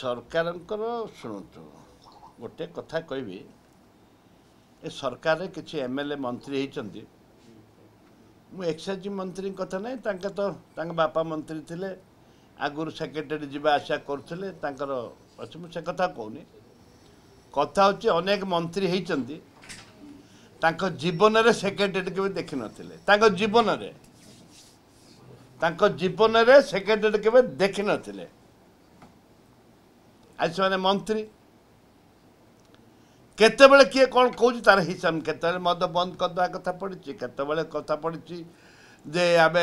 ସରକାରଙ୍କର ଶୁଣନ୍ତୁ ଗୋଟେ କଥା କହିବି ଏ ସରକାରରେ କିଛି ଏମଏଲଏ ମନ୍ତ୍ରୀ ହେଇଛନ୍ତି ମୁଁ ଏକ୍ସାଇଜ ମନ୍ତ୍ରୀ କଥା ନାହିଁ ତାଙ୍କ ବାପା ମନ୍ତ୍ରୀ ଥିଲେ ଆଗରୁ ସେକ୍ରେଟାରୀ ଯିବା ଆସିବା କରୁଥିଲେ ତାଙ୍କର ଅଛି ମୁଁ ସେ କଥା କହୁନି କଥା ହେଉଛି ଅନେକ ମନ୍ତ୍ରୀ ହେଇଛନ୍ତି ତାଙ୍କ ଜୀବନରେ ସେକ୍ରେଟାରୀ କେବେ ଦେଖିନଥିଲେ ତାଙ୍କ ଜୀବନରେ ସେକ୍ରେଟାରୀ କେବେ ଦେଖିନଥିଲେ आज से मंत्री केतेबेले किए कौन कौन तार हिसाब केतेबेले मद बंद करदेवा कथा पड़ी केतेबेले कथा पड़ी जे आम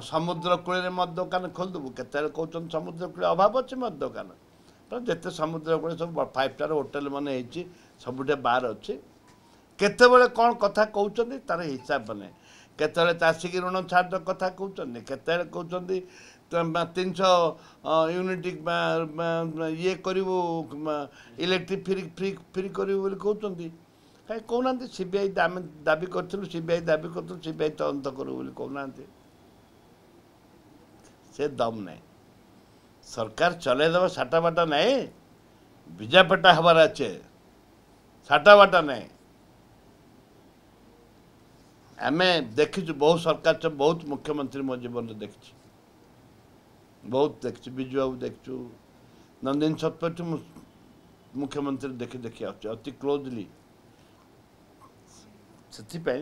समुद्र कूल मद दुकान खोलदेबू केतेबेले कहते समुद्र कूल अभाव अच्छे मद दुकान जिते समुद्र कूल सब 5 स्टार होटेल मान सबुठे बार अच्छे केतेबेले कौन कथा कहते तार हिसाब माने केतेबेले चाषी ऋण छाड़ कथा कहते केतेबेले कहते 300 यूनिट ये करू इलेक्ट्रिक फ्री करू कहते कहीं कहना सीबीआई दाबी करूँ सीबीआई दाबी करूँ सीबीआई तदंत करू कहना से दम नहीं सरकार चलैदेव साटा बाटा नहीं विजापेटा हबार अच्छे साटा बाटा नहीं आम देखी बहुत सरकार बहुत मुख्यमंत्री मो जीवन में देखी बहुत देखी विजु बाबू देखु नंदिनी शतपथी मुख्यमंत्री देखी देखी अति क्लोजली से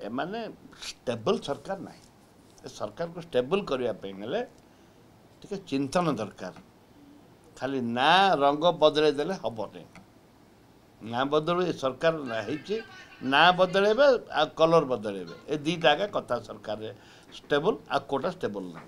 माने स्टेबल सरकार ना सरकार को स्टेबल करने टे चिंतन दरकार खाली ना रंग बदल देले हम ना बदल सरकार ना बदल कलर बदल ए दीटा कथा सरकार स्टेबल आ कोटा स्टेबल ना।